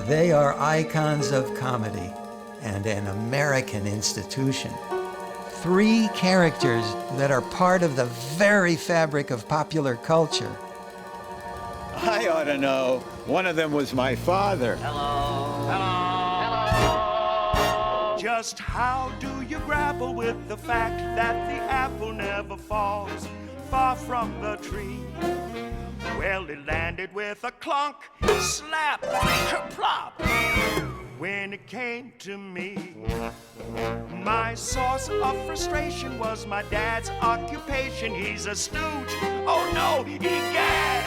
They are icons of comedy and an American institution. Three characters that are part of the very fabric of popular culture. I ought to know. One of them was my father. Hello. Hello. Hello. Just how do you grapple with the fact that the apple never falls far from the tree? Well, it landed with a clunk, slap, plop. When it came to me, my source of frustration was my dad's occupation. He's a stooge. Oh no, egad!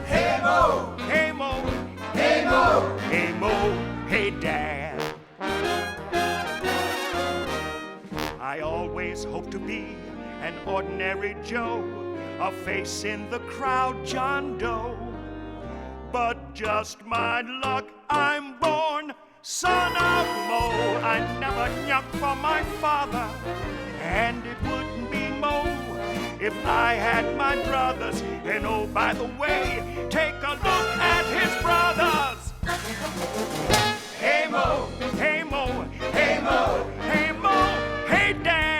Hey Mo! Hey Mo! Hey Mo! Hey Mo! Hey Dad! I always hope to be an ordinary Joe, a face in the crowd, John Doe. But just my luck, I'm born son of Mo. I never yucked for my father, and it wouldn't be Mo if I had my brothers. And oh, by the way, take a look at his brothers. Hey Mo, hey Mo, hey Mo, hey Mo, hey Dad.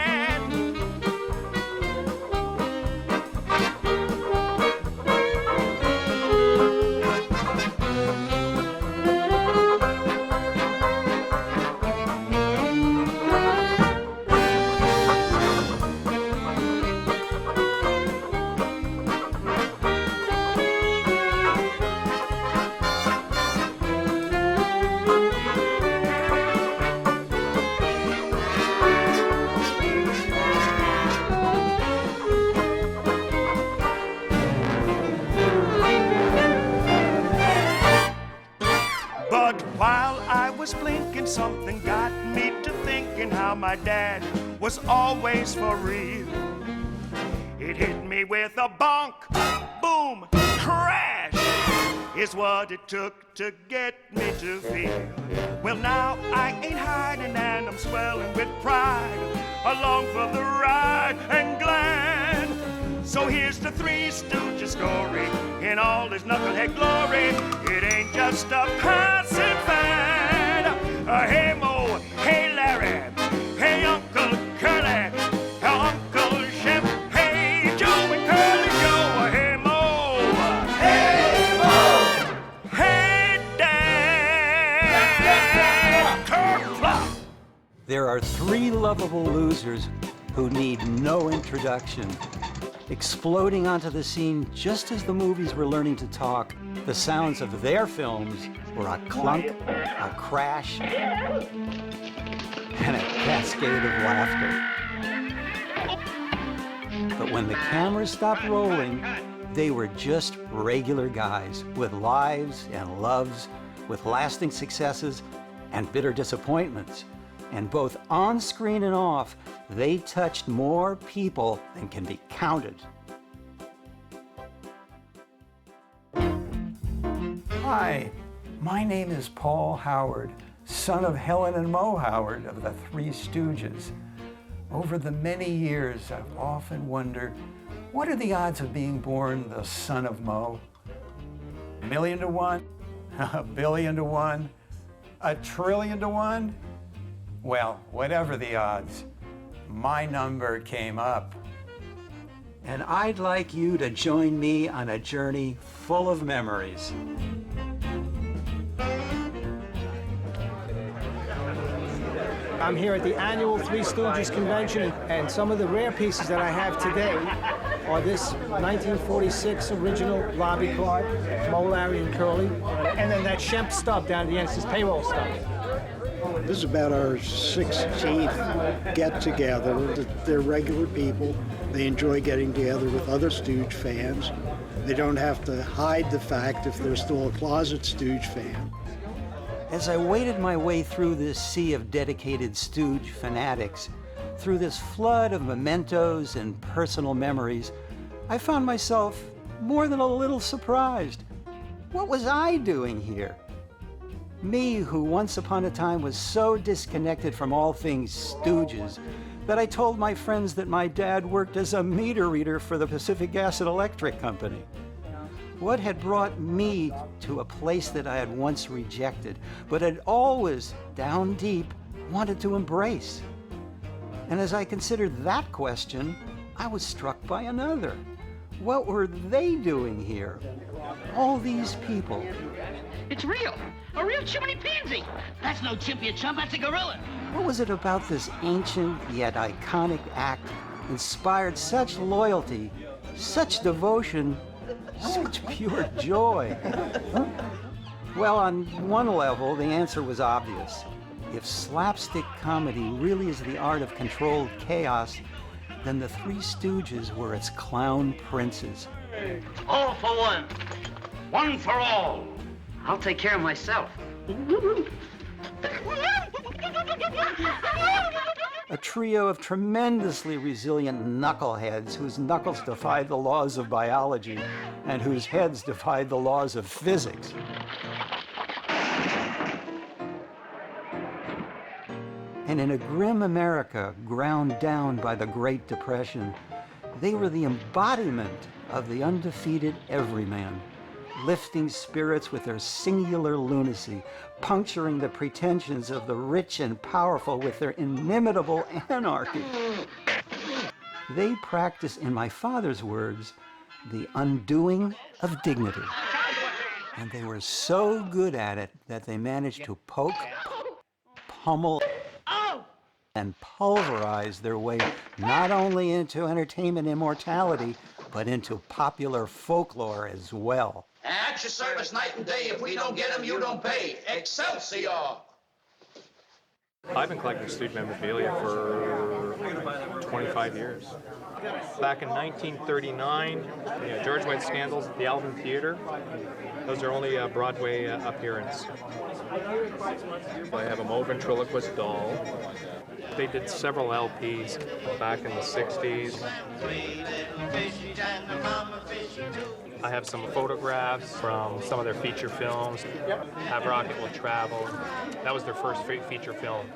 While I was blinking, something got me to thinking how my dad was always for real. It hit me with a bonk, boom, crash, is what it took to get me to feel. Well, now I ain't hiding and I'm swelling with pride, along for the ride and glad. So here's the Three Stooges story in all his knucklehead glory. It ain't just a passing fad. Hey Mo, hey Larry, hey Uncle Curly, Uncle Shemp, hey Joe and Curly Joe. Hey Mo, hey Mo, hey Dad. Kerplop. There are three lovable losers who need no introduction. Exploding onto the scene just as the movies were learning to talk, the sounds of their films were a clunk, a crash, and a cascade of laughter. But when the cameras stopped rolling, they were just regular guys with lives and loves, with lasting successes and bitter disappointments. And both on screen and off, they touched more people than can be counted. Hi, my name is Paul Howard, son of Helen and Mo Howard of the Three Stooges. Over the many years, I've often wondered, what are the odds of being born the son of Mo? 1,000,000 to 1? 1,000,000,000 to 1? 1,000,000,000,000 to 1? Well, whatever the odds, my number came up. And I'd like you to join me on a journey full of memories. I'm here at the annual Three Stooges convention, and some of the rare pieces that I have today are this 1946 original lobby card, Mo, Larry, and Curly, and then that Shemp stub down at the end, it's his payroll stub. This is about our 16th get-together. They're regular people. They enjoy getting together with other Stooge fans. They don't have to hide the fact if they're still a closet Stooge fan. As I waded my way through this sea of dedicated Stooge fanatics, through this flood of mementos and personal memories, I found myself more than a little surprised. What was I doing here? Me, who once upon a time was so disconnected from all things Stooges that I told my friends that my dad worked as a meter reader for the Pacific Gas and Electric Company. What had brought me to a place that I had once rejected, but had always, down deep, wanted to embrace? And as I considered that question, I was struck by another. What were they doing here? All these people. It's real. A real chimney-pansy. That's no chimpy chump, that's a gorilla. What was it about this ancient yet iconic act inspired such loyalty, such devotion, such pure joy? Well, on one level, the answer was obvious. If slapstick comedy really is the art of controlled chaos, then the Three Stooges were its clown princes. All for one. One for all. I'll take care of myself. A trio of tremendously resilient knuckleheads whose knuckles defied the laws of biology and whose heads defied the laws of physics. And in a grim America ground down by the Great Depression, they were the embodiment of the undefeated everyman, lifting spirits with their singular lunacy, puncturing the pretensions of the rich and powerful with their inimitable anarchy. They practiced, in my father's words, the undoing of dignity. And they were so good at it that they managed to poke, pummel, and pulverize their way not only into entertainment immortality, but into popular folklore as well. At your service night and day. If we don't get them, you don't pay. Excelsior! I've been collecting Stooge memorabilia for 25 years. Back in 1939, George White Scandals at the Alvin Theater. Those are only a Broadway appearance. I have a Mo ventriloquist doll. They did several LPs back in the 60s. I have some photographs from some of their feature films. Have Rocket Will Travel. That was their first feature film.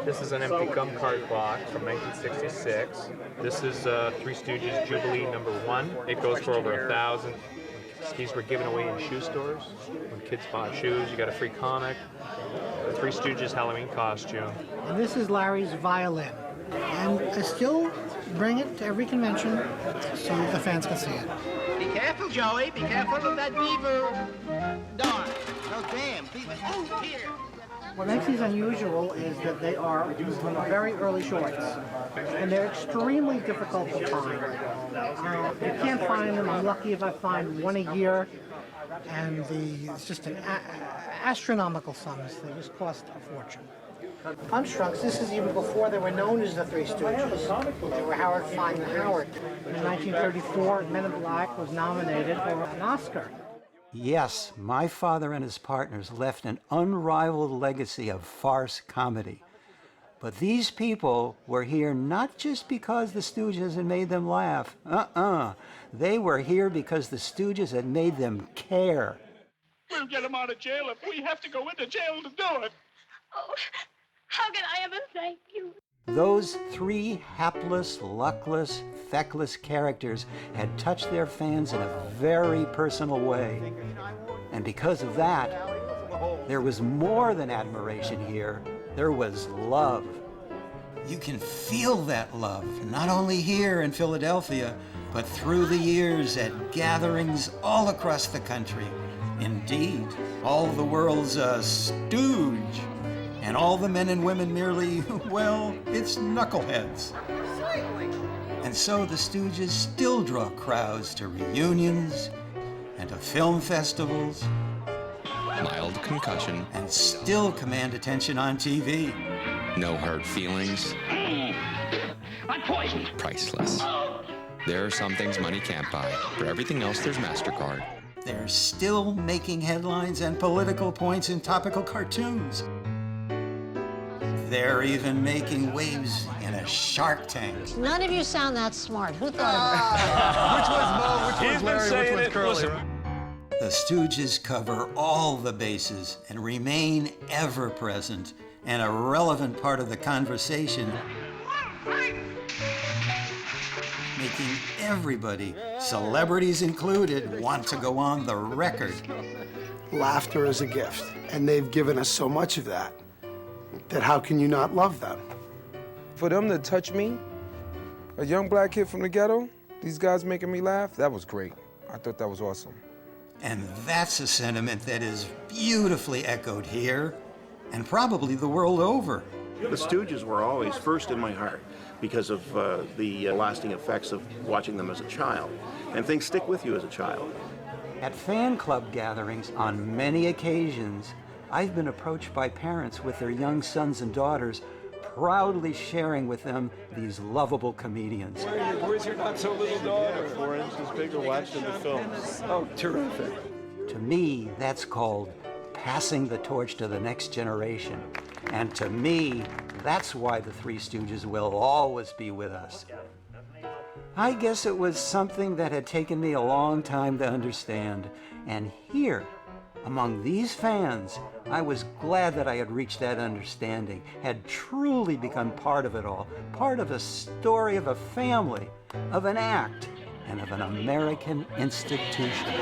This is an empty gum card box from 1966. This is Three Stooges Jubilee #1. It goes for over 1,000. These were given away in shoe stores. When kids bought shoes, you got a free comic. The Three Stooges Halloween costume. And this is Larry's violin. And I still bring it to every convention so the fans can see it. Be careful, Joey. Be careful of that beaver. Darn. No damn beaver. Oh, here. What makes these unusual is that they are very early shorts, and they're extremely difficult to find. You can't find them. I'm lucky if I find one a year, and it's just an astronomical sums. They just cost a fortune. Punch-Drunks, this is even before they were known as the Three Stooges. They were Howard Fine and Howard. In 1934, Men in Black was nominated for an Oscar. Yes, my father and his partners left an unrivaled legacy of farce comedy. But these people were here not just because the Stooges had made them laugh. They were here because the Stooges had made them care. We'll get him out of jail if we have to go into jail to do it. Oh, how can I ever thank you? Those three hapless, luckless, feckless characters had touched their fans in a very personal way. And because of that, there was more than admiration here. There was love. You can feel that love, not only here in Philadelphia, but through the years at gatherings all across the country. Indeed, all the world's a stooge. And all the men and women merely, well, it's knuckleheads. And so the Stooges still draw crowds to reunions and to film festivals. Mild concussion. And still command attention on TV. No hard feelings. I'm poisoned. Priceless. There are some things money can't buy. For everything else, there's MasterCard. They're still making headlines and political points in topical cartoons. They're even making waves in a Shark Tank. None of you sound that smart. Who thought of it? Which was Mo, which was Larry, which was Curly? The Stooges cover all the bases and remain ever present and a relevant part of the conversation, making everybody, celebrities included, want to go on the record. Laughter is a gift, and they've given us so much of that, that how can you not love them? For them to touch me, a young black kid from the ghetto, these guys making me laugh, that was great. I thought that was awesome. And that's a sentiment that is beautifully echoed here, and probably the world over. The Stooges were always first in my heart because of the lasting effects of watching them as a child. And things stick with you as a child. At fan club gatherings, on many occasions, I've been approached by parents with their young sons and daughters, proudly sharing with them these lovable comedians. Where's your not-so-little daughter? 4 inches bigger watching the films. Oh, terrific. To me, that's called passing the torch to the next generation. And to me, that's why the Three Stooges will always be with us. I guess it was something that had taken me a long time to understand. And here, among these fans, I was glad that I had reached that understanding, had truly become part of it all, part of a story of a family, of an act, and of an American institution.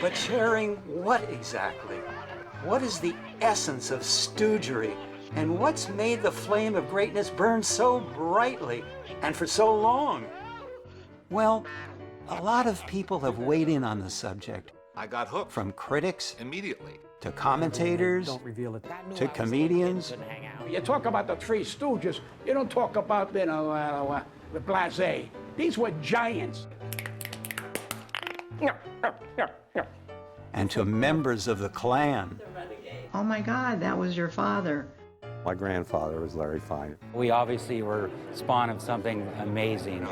But sharing what exactly? What is the essence of stoogery? And what's made the flame of greatness burn so brightly and for so long? Well, a lot of people have weighed in on the subject. I got hooked. From critics immediately to commentators to comedians. You talk about the Three Stooges, you don't talk about, the blasé. These were giants. And to members of the Klan. Oh my God, that was your father. My grandfather was Larry Fine. We obviously were spawn of something amazing.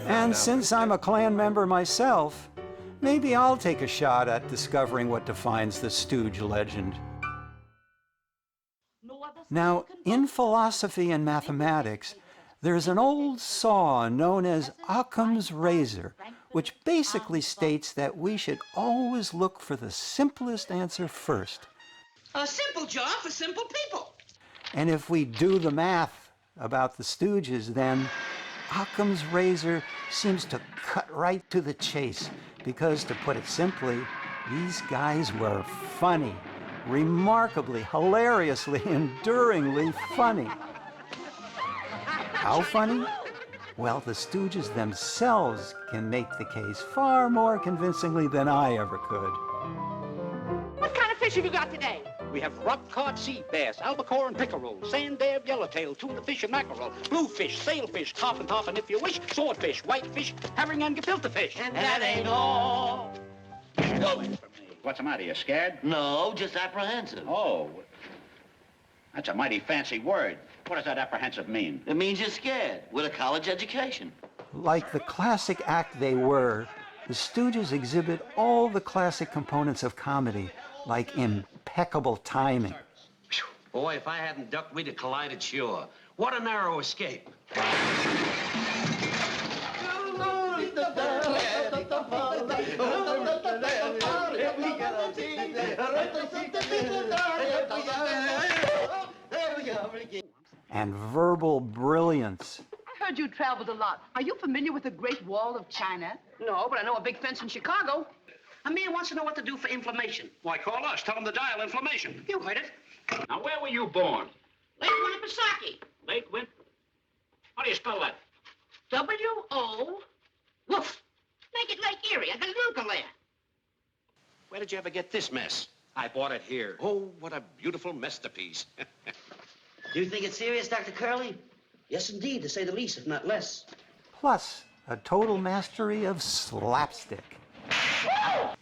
And since I'm a Klan member myself, maybe I'll take a shot at discovering what defines the Stooge legend. Now, in philosophy and mathematics, there's an old saw known as Occam's razor, which basically states that we should always look for the simplest answer first. A simple job for simple people. And if we do the math about the Stooges, then Occam's razor seems to cut right to the chase. Because, to put it simply, these guys were funny. Remarkably, hilariously, enduringly funny. How funny? Well, the Stooges themselves can make the case far more convincingly than I ever could. What kind of fish have you got today? We have rock-cod sea bass, albacore and pickerel, sand dab, yellowtail, tuna fish and mackerel, bluefish, sailfish, toffin if you wish, swordfish, whitefish, herring and gefilte fish. And that ain't all. Get away from me. What's the matter, you scared? No, just apprehensive. Oh, that's a mighty fancy word. What does that apprehensive mean? It means you're scared, with a college education. Like the classic act they were, the Stooges exhibit all the classic components of comedy, like impeccable timing. Boy, if I hadn't ducked, we'd have collided sure. What a narrow escape. And verbal brilliance. I heard you traveled a lot. Are you familiar with the Great Wall of China? No, but I know a big fence in Chicago. A man wants to know what to do for inflammation. Why, call us. Tell him to dial inflammation. You heard it. Now, where were you born? Lake Winnipesaukee. Lake Win... How do you spell that? W-O... Woof. Make it Lake Erie. I got an uncle there. Where did you ever get this mess? I bought it here. Oh, what a beautiful masterpiece. Do you think it's serious, Dr. Curley? Yes, indeed, to say the least, if not less. Plus, a total mastery of slapstick. Get out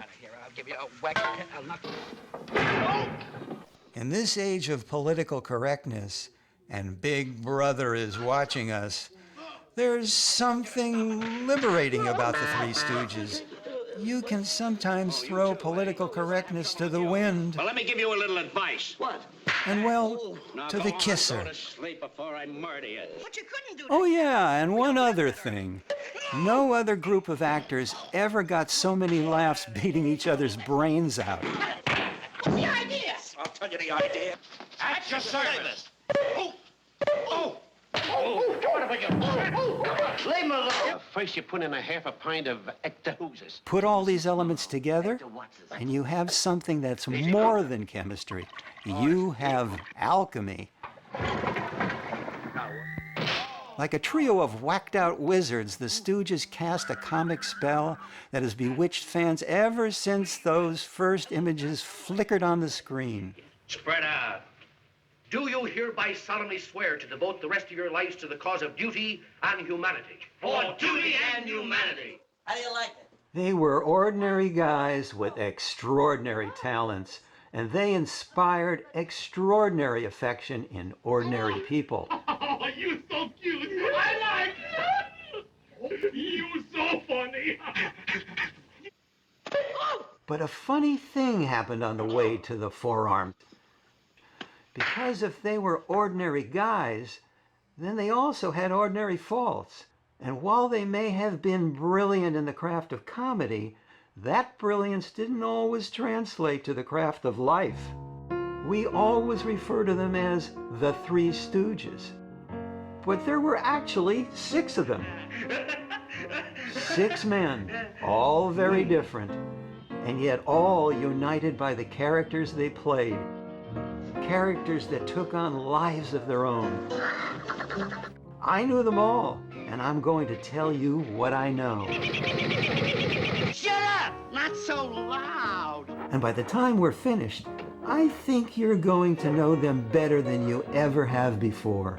of here. I'll give you a whack. I'll knock... In this age of political correctness, and Big Brother is watching us, there's something liberating about the Three Stooges. You can sometimes throw political correctness to the wind. Well, let me give you a little advice. What? And, well, now, to the kisser. Go to sleep before I murder you. But you couldn't do that. Oh, yeah, and one other thing. No other group of actors ever got so many laughs beating each other's brains out. What's the idea? I'll tell you the idea. At your service. Oh! Oh! Leave him alone. First, you put in a half a pint of ectohusis. Put all these elements together, and you have something that's more than chemistry. You have alchemy. Like a trio of whacked-out wizards, the Stooges cast a comic spell that has bewitched fans ever since those first images flickered on the screen. Spread out. Do you hereby solemnly swear to devote the rest of your lives to the cause of duty and humanity? For duty and humanity. How do you like it? They were ordinary guys with extraordinary talents, and they inspired extraordinary affection in ordinary people. Oh, you so cute. I like you. You so funny. But a funny thing happened on the way to the forearm. Because if they were ordinary guys, then they also had ordinary faults. And while they may have been brilliant in the craft of comedy, that brilliance didn't always translate to the craft of life. We always refer to them as the Three Stooges. But there were actually 6 of them. 6 men, all very different, and yet all united by the characters they played. Characters that took on lives of their own. I knew them all, and I'm going to tell you what I know. Shut up! Not so loud! And by the time we're finished, I think you're going to know them better than you ever have before.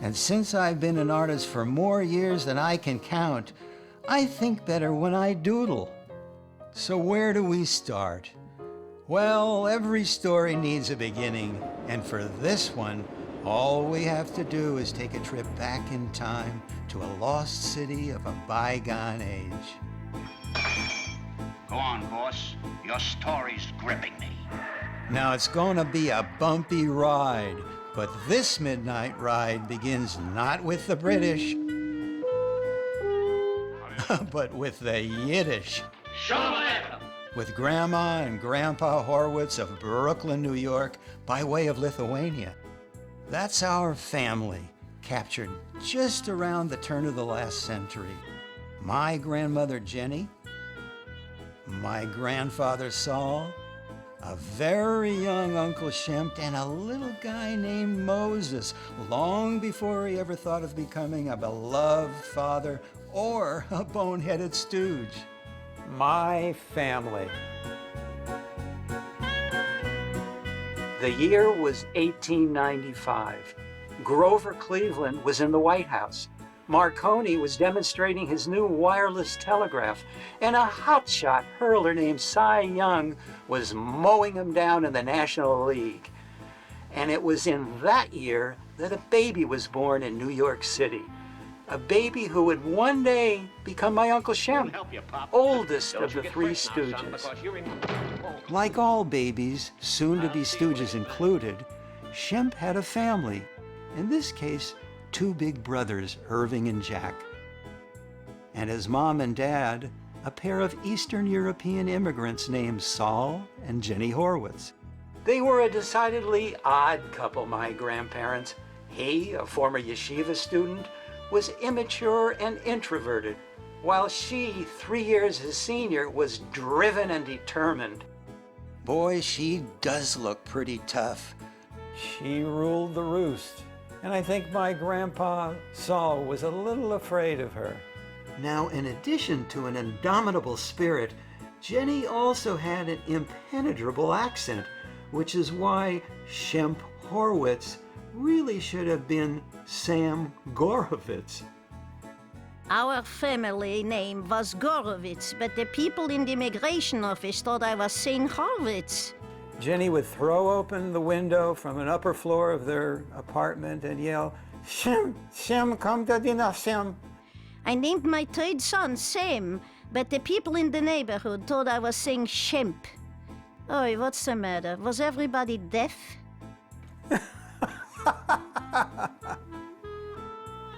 And since I've been an artist for more years than I can count, I think better when I doodle. So where do we start? Well, every story needs a beginning, and for this one, all we have to do is take a trip back in time to a lost city of a bygone age. Go on, boss. Your story's gripping me. Now, it's gonna be a bumpy ride, but this midnight ride begins not with the British, but with the Yiddish. With Grandma and Grandpa Horwitz of Brooklyn, New York, by way of Lithuania. That's our family, captured just around the turn of the last century. My grandmother Jenny, my grandfather Saul, a very young Uncle Shemp, and a little guy named Moses, long before he ever thought of becoming a beloved father or a boneheaded stooge. My family. The year was 1895. Grover Cleveland was in the White House. Marconi was demonstrating his new wireless telegraph, and a hotshot hurler named Cy Young was mowing him down in the National League. And it was in that year that a baby was born in New York City. A baby who would one day become my Uncle Shemp, oldest of the Three Stooges. Like all babies, soon to be Stooges included, Shemp had a family. In this case, 2 big brothers, Irving and Jack. And his mom and dad, a pair of Eastern European immigrants named Saul and Jenny Horwitz. They were a decidedly odd couple, my grandparents. He, a former yeshiva student, was immature and introverted, while she, 3 years his senior, was driven and determined. Boy, she does look pretty tough. She ruled the roost, and I think my grandpa Saul was a little afraid of her. Now, in addition to an indomitable spirit, Jenny also had an impenetrable accent, which is why Shemp Horwitz really should have been Sam Gorovitz. Our family name was Gorovitz, but the people in the immigration office thought I was St. Horwitz. Jenny would throw open the window from an upper floor of their apartment and yell, "Shem, Shem, come to dinner, Shem." I named my 3rd son Sam, but the people in the neighborhood thought I was saying Shemp. Oh, what's the matter? Was everybody deaf?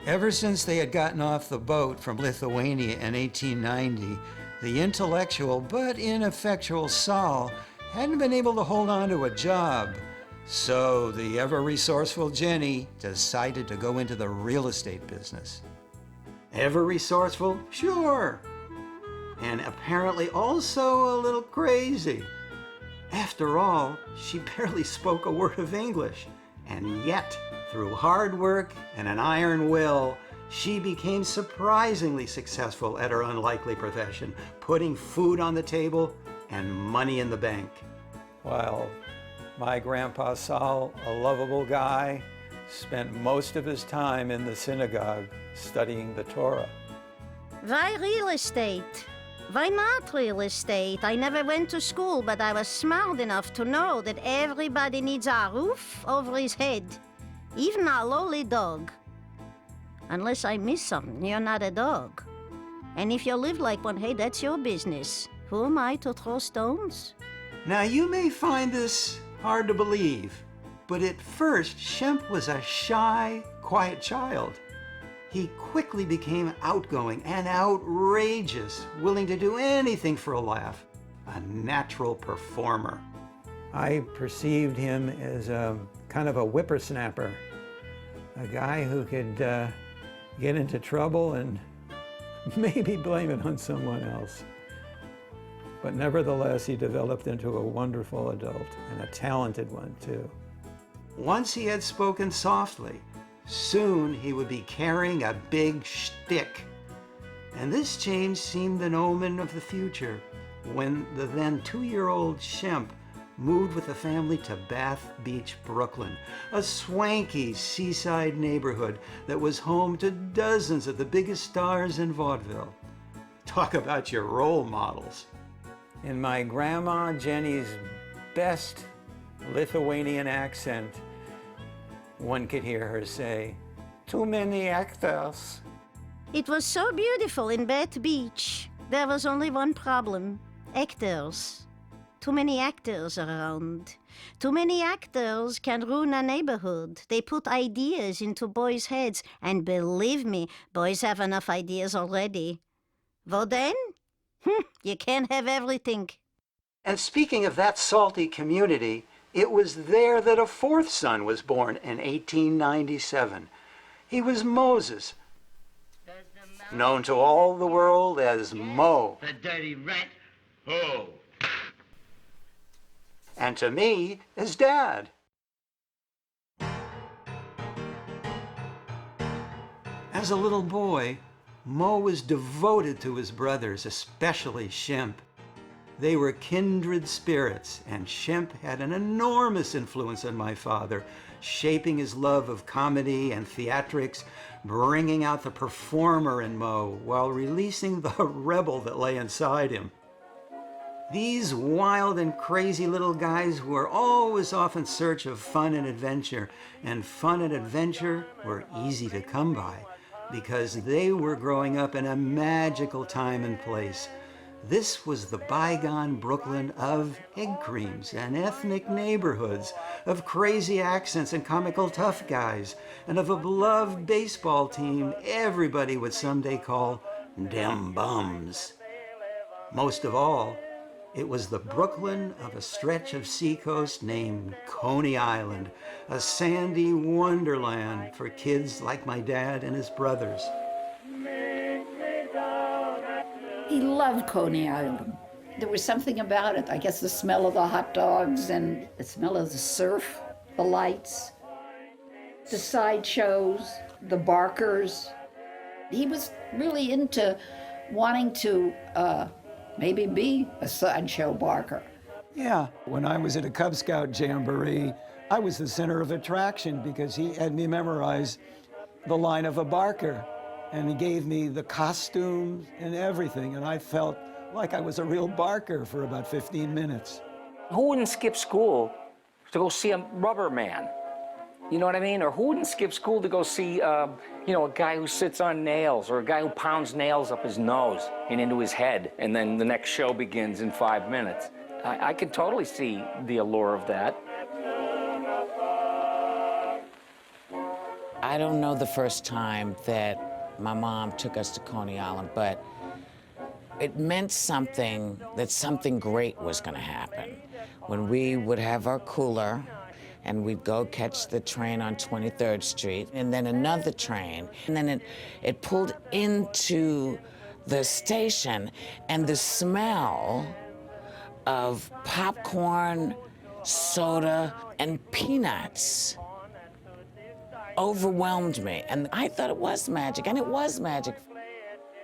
Ever since they had gotten off the boat from Lithuania in 1890, the intellectual but ineffectual Saul hadn't been able to hold on to a job. So the ever-resourceful Jenny decided to go into the real estate business. Ever-resourceful? Sure. And apparently also a little crazy. After all, she barely spoke a word of English. And yet, through hard work and an iron will, she became surprisingly successful at her unlikely profession, putting food on the table and money in the bank. While my grandpa Saul, a lovable guy, spent most of his time in the synagogue studying the Torah. Why real estate? Why not real estate? I never went to school, but I was smart enough to know that everybody needs a roof over his head, even a lowly dog. Unless I miss something, you're not a dog. And if you live like one, hey, that's your business. Who am I to throw stones? Now, you may find this hard to believe, but at first, Shemp was a shy, quiet child. He quickly became outgoing and outrageous, willing to do anything for a laugh, a natural performer. I perceived him as a kind of a whippersnapper, a guy who could get into trouble and maybe blame it on someone else. But nevertheless, he developed into a wonderful adult and a talented one, too. Once he had spoken softly, soon he would be carrying a big shtick. And this change seemed an omen of the future when the then 2-year-old Shemp moved with the family to Bath Beach, Brooklyn, a swanky seaside neighborhood that was home to dozens of the biggest stars in vaudeville. Talk about your role models. In my Grandma Jenny's best Lithuanian accent, one could hear her say, "Too many actors." It was so beautiful in Bath Beach. There was only one problem: actors. Too many actors around. Too many actors can ruin a neighborhood. They put ideas into boys' heads, and believe me, boys have enough ideas already. Well then, you can't have everything. And speaking of that salty community, it was there that a fourth son was born in 1897. He was Moses, known to all the world as Mo. The dirty rat. Oh. And to me, as Dad. As a little boy, Mo was devoted to his brothers, especially Shemp. They were kindred spirits, and Shemp had an enormous influence on my father, shaping his love of comedy and theatrics, bringing out the performer in Mo while releasing the rebel that lay inside him. These wild and crazy little guys were always off in search of fun and adventure were easy to come by because they were growing up in a magical time and place. This was the bygone Brooklyn of egg creams and ethnic neighborhoods, of crazy accents and comical tough guys, and of a beloved baseball team everybody would someday call dem bums. Most of all, it was the Brooklyn of a stretch of seacoast named Coney Island, a sandy wonderland for kids like my dad and his brothers. He loved Coney Island. There was something about it. I guess the smell of the hot dogs and the smell of the surf, the lights, the sideshows, the barkers. He was really into wanting to maybe be a sideshow barker. Yeah, when I was at a Cub Scout jamboree, I was the center of attraction because he had me memorize the line of a barker. And he gave me the costumes and everything, and I felt like I was a real barker for about 15 minutes. Who wouldn't skip school to go see a rubber man? You know what I mean? Or who wouldn't skip school to go see, a guy who sits on nails, or a guy who pounds nails up his nose and into his head, and then the next show begins in 5 minutes? I could totally see the allure of that. I don't know the first time that my mom took us to Coney Island, but it meant something, that something great was going to happen. when we would have our cooler and we'd go catch the train on 23rd Street and then another train. And then it pulled into the station and the smell of popcorn, soda, and peanuts overwhelmed me. And I thought it was magic, and it was magic.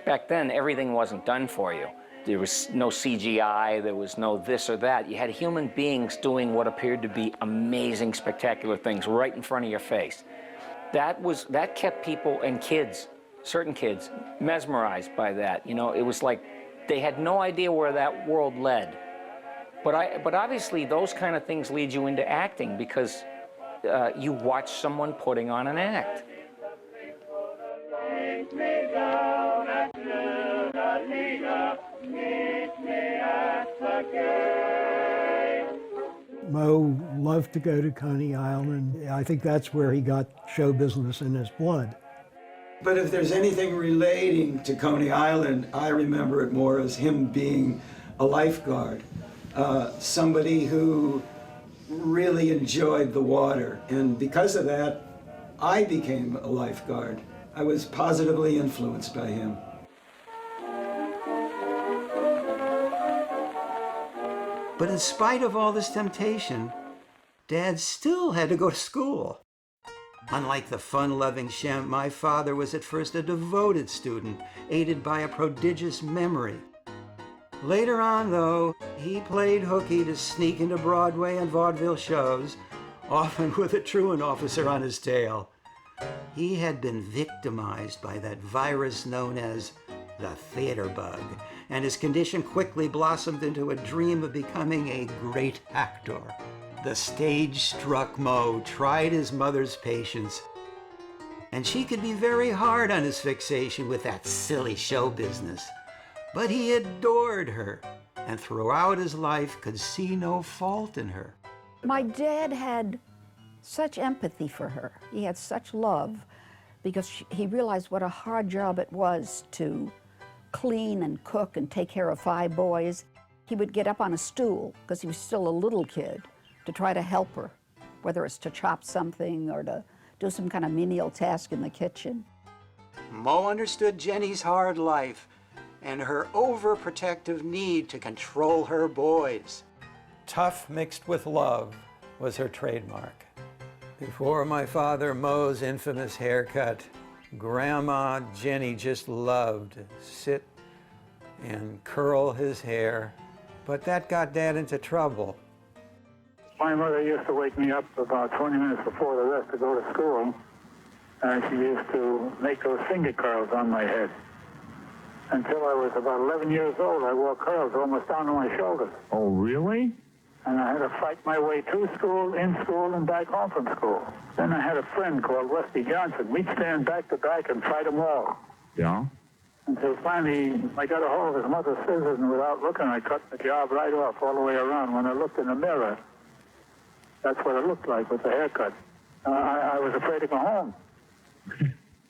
Back then, everything wasn't done for you. There was no CGI, there was no this or that. You had human beings doing what appeared to be amazing, spectacular things right in front of your face. That kept people and kids, certain kids, mesmerized by that. You know, it was like they had no idea where that world led. But obviously, those kind of things lead you into acting because you watch someone putting on an act. Mo loved to go to Coney Island. I think that's where he got show business in his blood. But if there's anything relating to Coney Island, I remember it more as him being a lifeguard, somebody who really enjoyed the water. And because of that, I became a lifeguard. I was positively influenced by him. But in spite of all this temptation, Dad still had to go to school. Unlike the fun-loving Shemp, my father was at first a devoted student, aided by a prodigious memory. Later on, though, he played hooky to sneak into Broadway and vaudeville shows, often with a truant officer on his tail. He had been victimized by that virus known as the theater bug, and his condition quickly blossomed into a dream of becoming a great actor. The stage-struck Mo tried his mother's patience, and she could be very hard on his fixation with that silly show business. But he adored her, and throughout his life could see no fault in her. My dad had such empathy for her. He had such love because he realized what a hard job it was to clean and cook and take care of 5 boys. He would get up on a stool, because he was still a little kid, to try to help her, whether it's to chop something or to do some kind of menial task in the kitchen. Mo understood Jenny's hard life and her overprotective need to control her boys. Tough mixed with love was her trademark. Before my father Mo's infamous haircut, Grandma Jenny just loved to sit and curl his hair, but that got Dad into trouble. My mother used to wake me up about 20 minutes before the rest to go to school, and she used to make those finger curls on my head. Until I was about 11 years old, I wore curls almost down to my shoulders. Oh, really? And I had to fight my way to school, in school, and back home from school. Then I had a friend called Rusty Johnson. We'd stand back to back and fight them all. Yeah? Until finally, I got a hold of his mother's scissors, and without looking, I cut the job right off all the way around. When I looked in the mirror, that's what it looked like with the haircut. I was afraid to go home.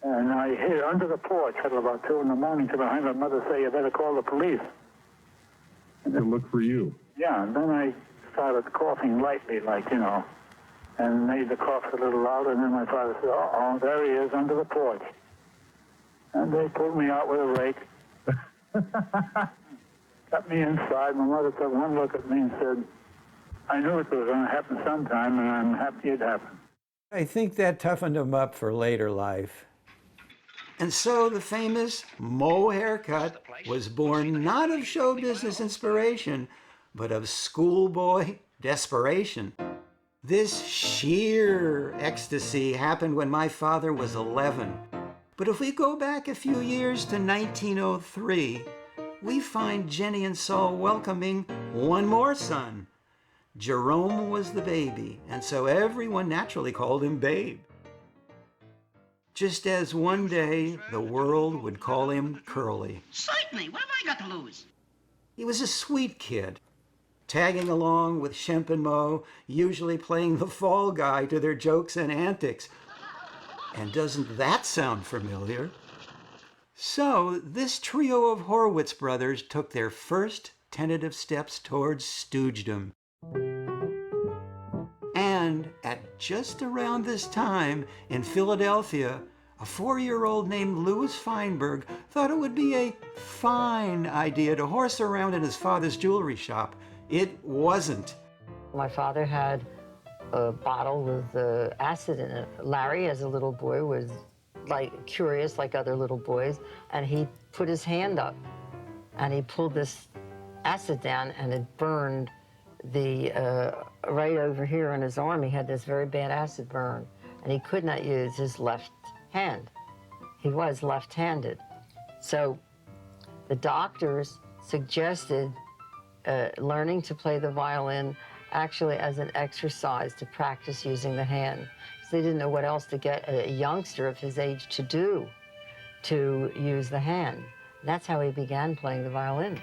And I hid under the porch until about 2 in the morning till I heard my mother say, "You better call the police." And then look for you. Yeah, and then I started coughing lightly, like, you know, and made the coughs a little louder, and then my father said, "Uh-oh, there he is under the porch." And they pulled me out with a rake. Got me inside. My mother took one look at me and said, "I knew it was going to happen sometime, and I'm happy it happened." I think that toughened him up for later life. And so the famous Mo haircut was born not of show business inspiration, but of schoolboy desperation. This sheer ecstasy happened when my father was 11. But if we go back a few years to 1903, we find Jenny and Saul welcoming one more son. Jerome was the baby, and so everyone naturally called him Babe. Just as one day the world would call him Curly. Certainly. What have I got to lose? He was a sweet kid, tagging along with Shemp and Mo, usually playing the fall guy to their jokes and antics. And doesn't that sound familiar? So this trio of Horwitz brothers took their first tentative steps towards stoogedom. just around this time in Philadelphia, a 4-year-old named Louis Feinberg thought it would be a fine idea to horse around in his father's jewelry shop. It wasn't. My father had a bottle with acid in it. Larry, as a little boy, was curious like other little boys, and he put his hand up and he pulled this acid down, and it burned right over here on his arm. He had this very bad acid burn, and he could not use his left hand. He was left-handed. So the doctors suggested learning to play the violin actually as an exercise to practice using the hand. So they didn't know what else to get a youngster of his age to do to use the hand. That's how he began playing the violin.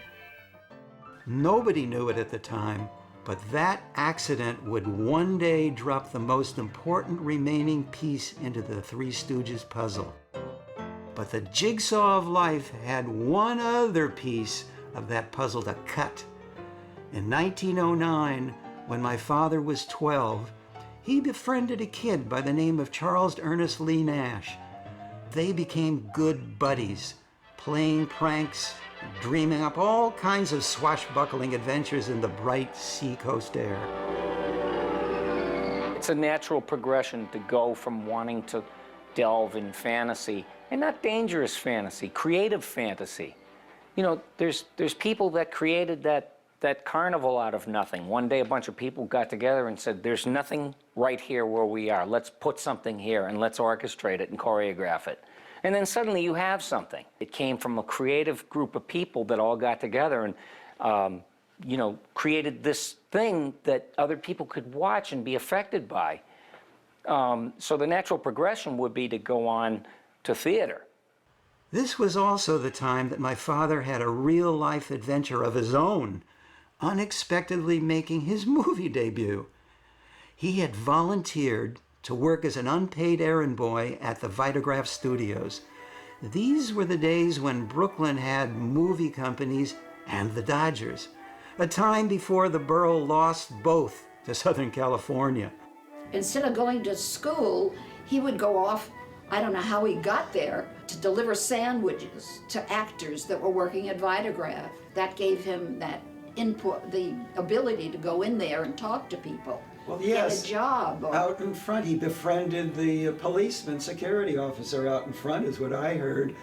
Nobody knew it at the time, but that accident would one day drop the most important remaining piece into the Three Stooges puzzle. But the jigsaw of life had one other piece of that puzzle to cut. In 1909, when my father was 12, he befriended a kid by the name of Charles Ernest Lee Nash. They became good buddies, playing pranks, dreaming up all kinds of swashbuckling adventures in the bright seacoast air. It's a natural progression to go from wanting to delve in fantasy, and not dangerous fantasy, creative fantasy. You know, there's people that created that carnival out of nothing. One day a bunch of people got together and said, there's nothing right here where we are. Let's put something here and let's orchestrate it and choreograph it. And then suddenly you have something. It came from a creative group of people that all got together and, you know, created this thing that other people could watch and be affected by. So the natural progression would be to go on to theater. This was also the time that my father had a real-life adventure of his own, unexpectedly making his movie debut. He had volunteered to work as an unpaid errand boy at the Vitagraph Studios. These were the days when Brooklyn had movie companies and the Dodgers, a time before the borough lost both to Southern California. Instead of going to school, he would go off, I don't know how he got there, to deliver sandwiches to actors that were working at Vitagraph. That gave him that input, the ability to go in there and talk to people. Well, yes. Get a job. Out in front, he befriended the policeman, security officer out in front, is what I heard,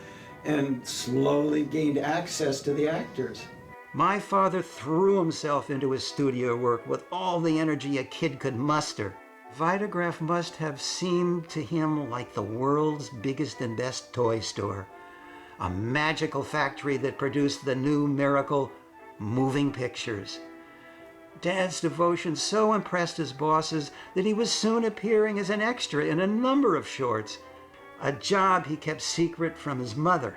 and slowly gained access to the actors. My father threw himself into his studio work with all the energy a kid could muster. Vitagraph must have seemed to him like the world's biggest and best toy store, a magical factory that produced the new miracle, moving pictures. Dad's devotion so impressed his bosses that he was soon appearing as an extra in a number of shorts, a job he kept secret from his mother.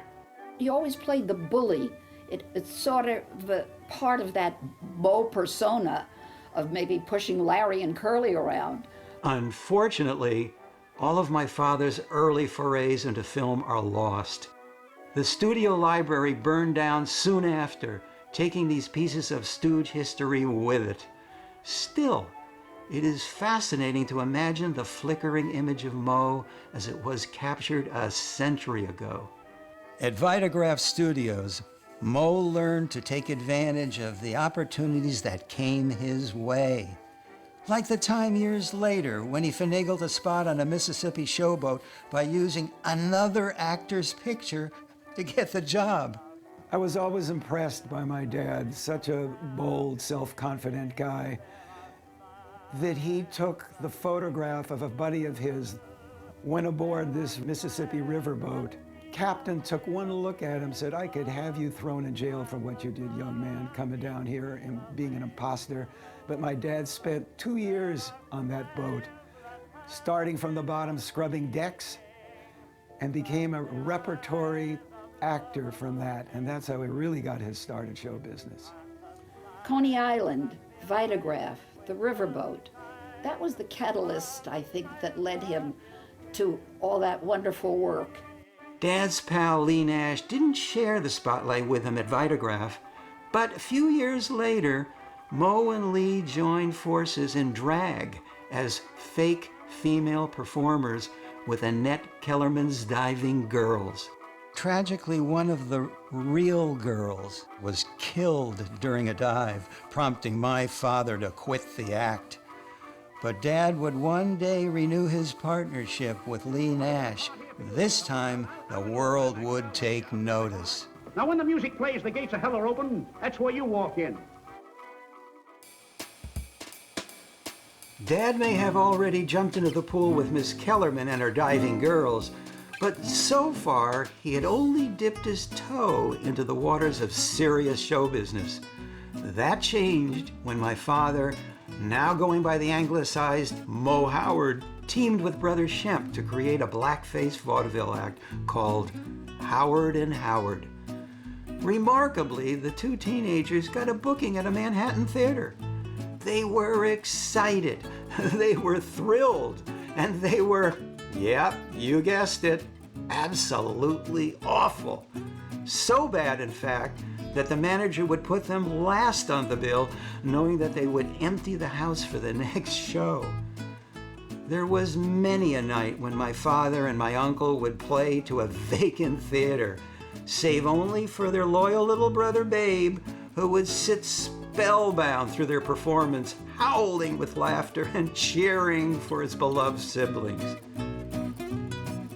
He always played the bully. It's sort of the part of that beau persona of maybe pushing Larry and Curly around. Unfortunately, all of my father's early forays into film are lost. The studio library burned down soon after, taking these pieces of Stooge history with it. Still, it is fascinating to imagine the flickering image of Moe as it was captured a century ago. At Vitagraph Studios, Moe learned to take advantage of the opportunities that came his way. Like the time years later when he finagled a spot on a Mississippi showboat by using another actor's picture to get the job. I was always impressed by my dad, such a bold, self-confident guy, that he took the photograph of a buddy of his, went aboard this Mississippi riverboat. Captain took one look at him, said, I could have you thrown in jail for what you did, young man, coming down here and being an imposter. But my dad spent 2 years on that boat, starting from the bottom, scrubbing decks, and became a repertory actor from that, and that's how he really got his start in show business. Coney Island, Vitagraph, the riverboat, that was the catalyst, I think, that led him to all that wonderful work. Dad's pal Lee Nash didn't share the spotlight with him at Vitagraph, but a few years later, Moe and Lee joined forces in drag as fake female performers with Annette Kellerman's Diving Girls. Tragically, one of the real girls was killed during a dive, prompting my father to quit the act. But Dad would one day renew his partnership with Lee Nash. This time, the world would take notice. Now, when the music plays, the gates of hell are open. That's where you walk in. Dad may have already jumped into the pool with Miss Kellerman and her Diving Girls, but so far, he had only dipped his toe into the waters of serious show business. That changed when my father, now going by the anglicized Mo Howard, teamed with brother Shemp to create a blackface vaudeville act called Howard and Howard. Remarkably, the two teenagers got a booking at a Manhattan theater. They were excited, they were thrilled, and they were, yep, you guessed it, absolutely awful. So bad, in fact, that the manager would put them last on the bill, knowing that they would empty the house for the next show. There was many a night when my father and my uncle would play to a vacant theater, save only for their loyal little brother Babe, who would sit spellbound through their performance, howling with laughter and cheering for his beloved siblings.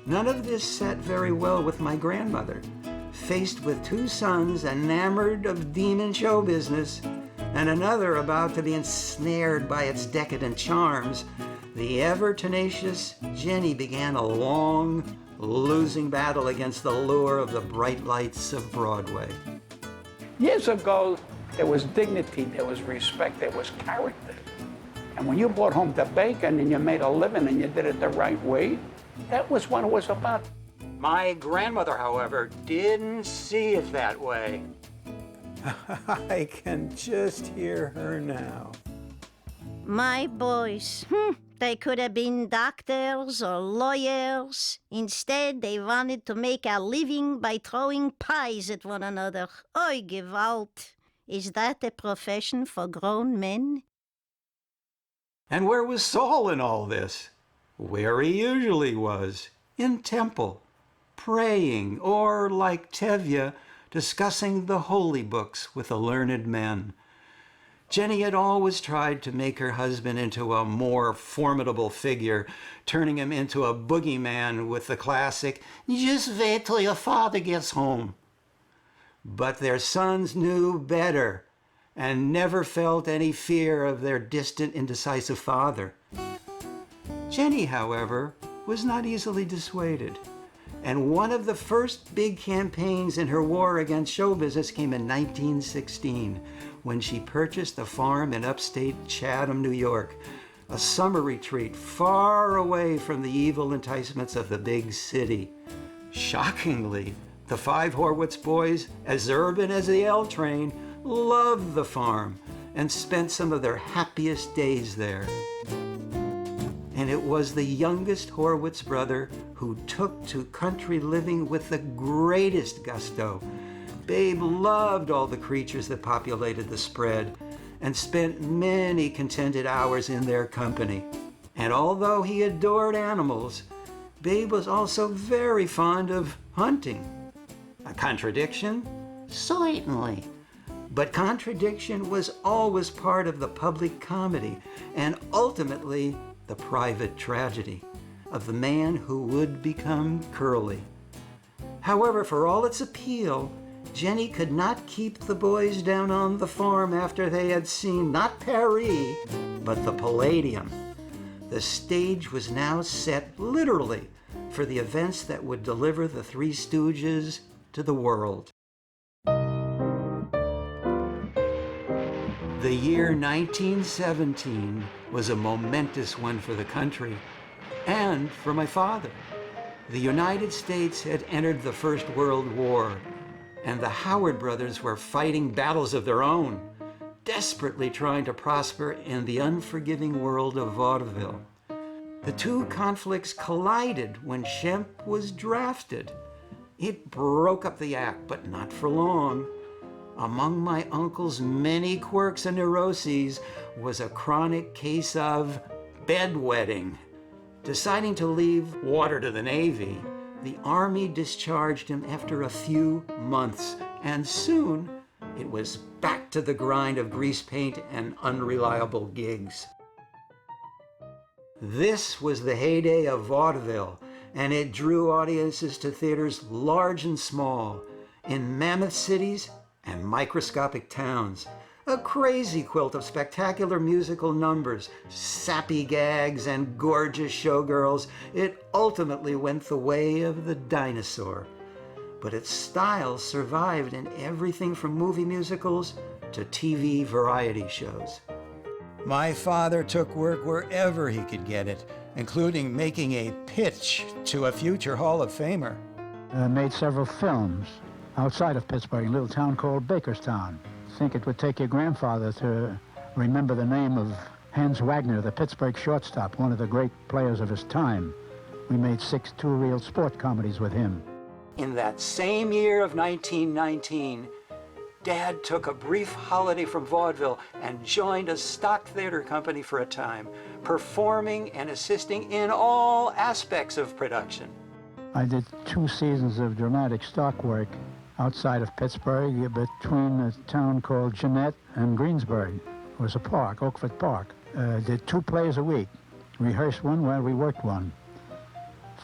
None of this sat very well with my grandmother. Faced with two sons enamored of demon show business and another about to be ensnared by its decadent charms, the ever-tenacious Jenny began a long, losing battle against the lure of the bright lights of Broadway. Years ago, there was dignity, there was respect, there was character. And when you brought home the bacon and you made a living and you did it the right way, that was what it was about. My grandmother, however, didn't see it that way. I can just hear her now. My boys, they could have been doctors or lawyers. Instead, they wanted to make a living by throwing pies at one another. Oi, Gewalt. Is that a profession for grown men? And where was Saul in all this? Where he usually was, in temple, praying, or, like Tevye, discussing the holy books with the learned men. Jenny had always tried to make her husband into a more formidable figure, turning him into a boogeyman with the classic, "Just wait till your father gets home." But their sons knew better and never felt any fear of their distant, indecisive father. Jenny, however, was not easily dissuaded, and one of the first big campaigns in her war against show business came in 1916, when she purchased a farm in upstate Chatham, New York, a summer retreat far away from the evil enticements of the big city. Shockingly, the five Horwitz boys, as urban as the L train, loved the farm and spent some of their happiest days there. And it was the youngest Horwitz brother who took to country living with the greatest gusto. Babe loved all the creatures that populated the spread and spent many contented hours in their company. And although he adored animals, Babe was also very fond of hunting. A contradiction? Certainly. But contradiction was always part of the public comedy and ultimately the private tragedy of the man who would become Curly. However, for all its appeal, Jenny could not keep the boys down on the farm after they had seen not Paris, but the Palladium. The stage was now set literally for the events that would deliver the Three Stooges to the world. The year 1917 was a momentous one for the country and for my father. The United States had entered the First World War, and the Howard brothers were fighting battles of their own, desperately trying to prosper in the unforgiving world of vaudeville. The two conflicts collided when Shemp was drafted. It broke up the act, but not for long. Among my uncle's many quirks and neuroses was a chronic case of bedwetting. Deciding to leave water to the Navy, the Army discharged him after a few months, and soon it was back to the grind of grease paint and unreliable gigs. This was the heyday of vaudeville, and it drew audiences to theaters large and small, in mammoth cities and microscopic towns. A crazy quilt of spectacular musical numbers, sappy gags, and gorgeous showgirls, it ultimately went the way of the dinosaur. But its style survived in everything from movie musicals to TV variety shows. My father took work wherever he could get it, including making a pitch to a future Hall of Famer. Made several films outside of Pittsburgh, a little town called Bakerstown. I think it would take your grandfather to remember the name of Hans Wagner, the Pittsburgh shortstop, one of the great players of his time. We made 6 two-reel sport comedies with him. In that same year of 1919, Dad took a brief holiday from vaudeville and joined a stock theater company for a time, performing and assisting in all aspects of production. I did 2 seasons of dramatic stock work outside of Pittsburgh, between a town called Jeanette and Greensburg. It was a park, Oakford Park. Did 2 plays a week. Rehearsed one while we worked one.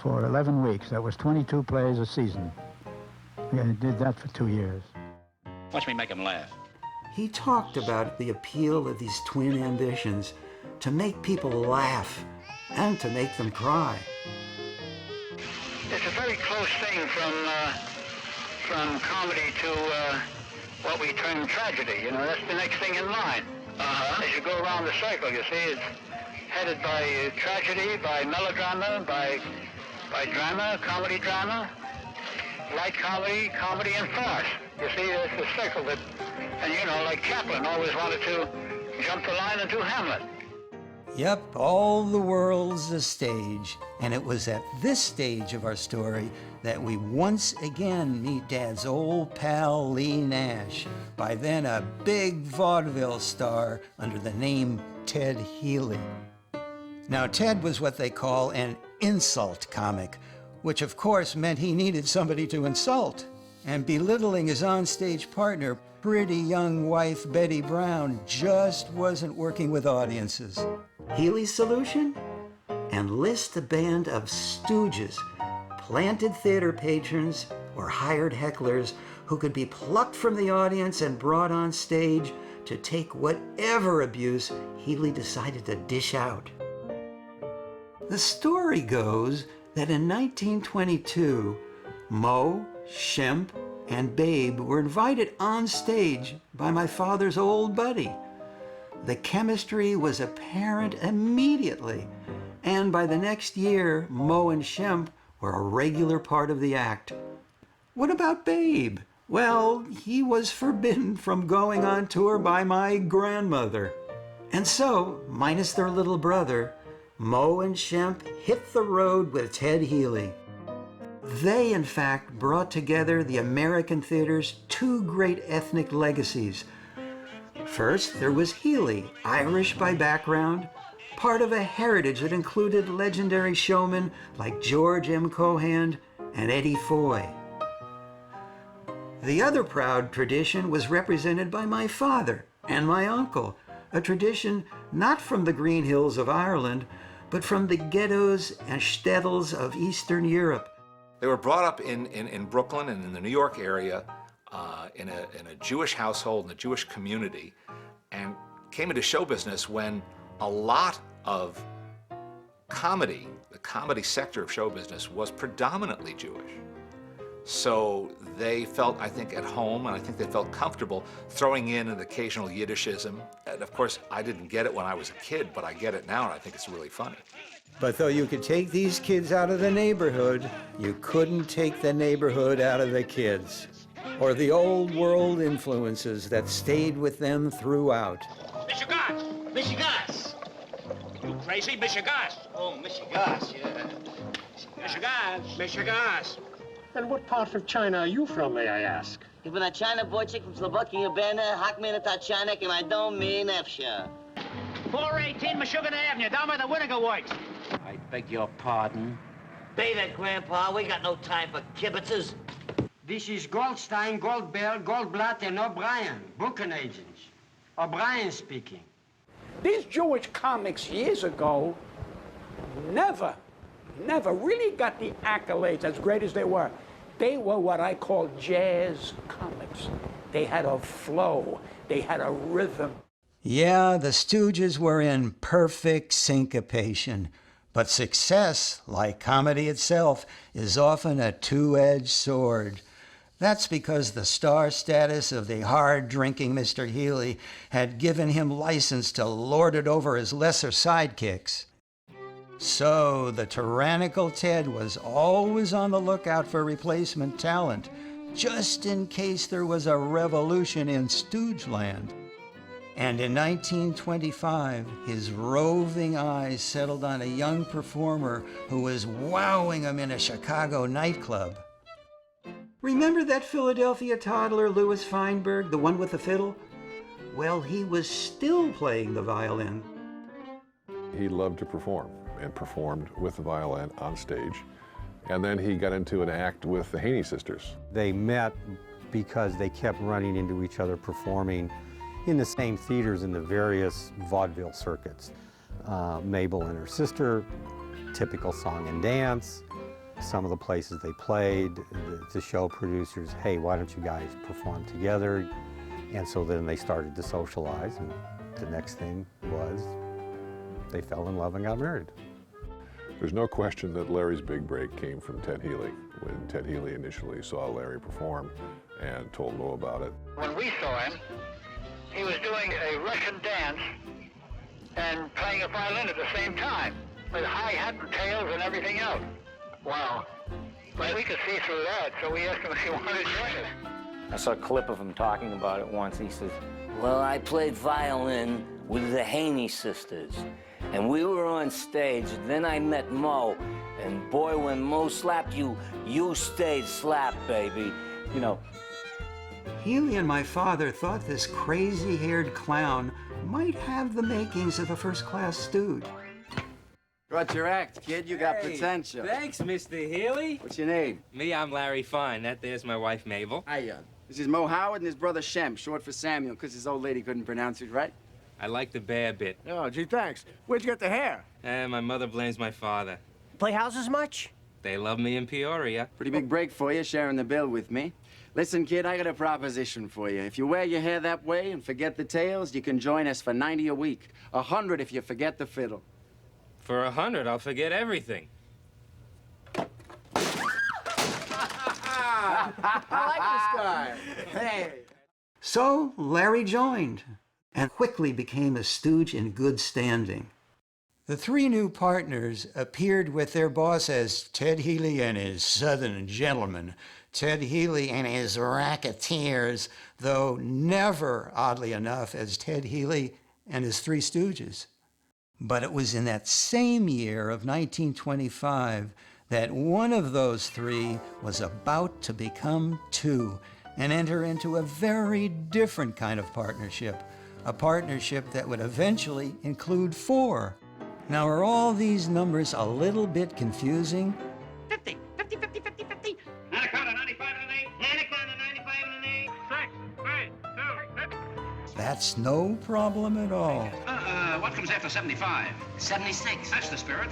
For 11 weeks. That was 22 plays a season. I did that for 2 years. Watch me make him laugh. He talked about the appeal of these twin ambitions to make people laugh and to make them cry. It's a very close thing from comedy to what we term tragedy. You know, that's the next thing in line. As you go around the circle, you see, it's headed by tragedy, by melodrama, by drama, comedy drama, light comedy, comedy and farce. You see, it's the circle that, and you know, like Chaplin always wanted to jump the line and do Hamlet. Yep, all the world's a stage, and it was at this stage of our story that we once again meet Dad's old pal Lee Nash, by then a big vaudeville star under the name Ted Healy. Now, Ted was what they call an insult comic, which of course meant he needed somebody to insult. And belittling his onstage partner, pretty young wife Betty Brown, just wasn't working with audiences. Healy's solution? Enlist a band of stooges, planted theater patrons or hired hecklers who could be plucked from the audience and brought on stage to take whatever abuse Healy decided to dish out. The story goes that in 1922, Moe, Shemp, and Babe were invited on stage by my father's old buddy. The chemistry was apparent immediately, and by the next year, Moe and Shemp were a regular part of the act. What about Babe? Well, he was forbidden from going on tour by my grandmother. And so, minus their little brother, Moe and Shemp hit the road with Ted Healy. They, in fact, brought together the American theater's 2 great ethnic legacies. First, there was Healy, Irish by background, part of a heritage that included legendary showmen like George M. Cohan and Eddie Foy. The other proud tradition was represented by my father and my uncle, a tradition not from the green hills of Ireland, but from the ghettos and shtetls of Eastern Europe. They were brought up in Brooklyn and in the New York area in a Jewish household, in a Jewish community, and came into show business when a lot of comedy, the comedy sector of show business, was predominantly Jewish. So they felt, I think, at home, and I think they felt comfortable throwing in an occasional Yiddishism. And of course, I didn't get it when I was a kid, but I get it now, and I think it's really funny. But though you could take these kids out of the neighborhood, you couldn't take the neighborhood out of the kids, or the old world influences that stayed with them throughout. Michigas! Michigas! You crazy? Michigas! Oh, Michigas, yeah. Michigas! Michigas! And what part of China are you from, may I ask? If I'm a China boy chick from Slovakia, Bena, Hakmena Tachanek, and I don't mean Efsha. 418 Meshuggah Avenue, down by the Winnegar Works. I Beg your pardon? Bathe it, Grandpa. We got no time for kibitzes. This is Goldstein, Goldbell, Goldblatt, and O'Brien, booking agents. O'Brien speaking. These Jewish comics years ago never really got the accolades as great as they were. They were what I call jazz comics. They had a flow. They had a rhythm. Yeah, the Stooges were in perfect syncopation. But success, like comedy itself, is often a two-edged sword. That's because the star status of the hard-drinking Mr. Healy had given him license to lord it over his lesser sidekicks. So the tyrannical Ted was always on the lookout for replacement talent, just in case there was a revolution in Stoogeland. And in 1925, his roving eyes settled on a young performer who was wowing him in a Chicago nightclub. Remember that Philadelphia toddler, Louis Feinberg, the one with the fiddle? Well, he was still playing the violin. He loved to perform and performed with the violin on stage. And then he got into an act with the Haney sisters. They met because they kept running into each other performing in the same theaters in the various vaudeville circuits. Mabel and her sister, typical song and dance. Some of the places they played, the show producers, hey, why don't you guys perform together? And so then they started to socialize, and the next thing was they fell in love and got married. There's no question that Larry's big break came from Ted Healy, when Ted Healy initially saw Larry perform and told Lou about it. When we saw him, he was doing a Russian dance and playing a violin at the same time, with hi-hat and tails and everything else. Wow. But we could see through that, so we asked him if he wanted to join us. I saw a clip of him talking about it once. He says, Well, I played violin with the Haney sisters. And we were on stage, and then I met Mo. And boy, when Mo slapped you, you stayed slapped, baby. You know. Healy and my father thought this crazy-haired clown might have the makings of a first-class stooge. What's your act, kid? You got potential. Thanks, Mr. Healy. What's your name? Me, I'm Larry Fine. That there's my wife, Mabel. Hiya. This is Mo Howard and his brother Shemp, short for Samuel, because his old lady couldn't pronounce it right. I like the bear bit. Oh, gee, thanks. Where'd you get the hair? My mother blames my father. Play houses much? They love me in Peoria. Pretty big break for you, sharing the bill with me. Listen, kid, I got a proposition for you. If you wear your hair that way and forget the tails, you can join us for $90 a week. $100 if you forget the fiddle. For $100, I'll forget everything. I like this guy. Hey. So Larry joined and quickly became a stooge in good standing. The three new partners appeared with their boss as Ted Healy and his Southern gentlemen, Ted Healy and his racketeers, though never, oddly enough, as Ted Healy and his Three Stooges. But it was in that same year of 1925 that one of those three was about to become two and enter into a very different kind of partnership, a partnership that would eventually include four. Now, are all these numbers a little bit confusing? 50, 50, 50, 50, 50. Anaconda, 95 and an 8. Anaconda, 95 and an 8. 6, 3, 2, 50. That's no problem at all. What comes after 75? 76. That's the spirit.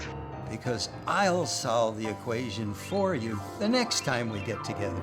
Because I'll solve the equation for you the next time we get together.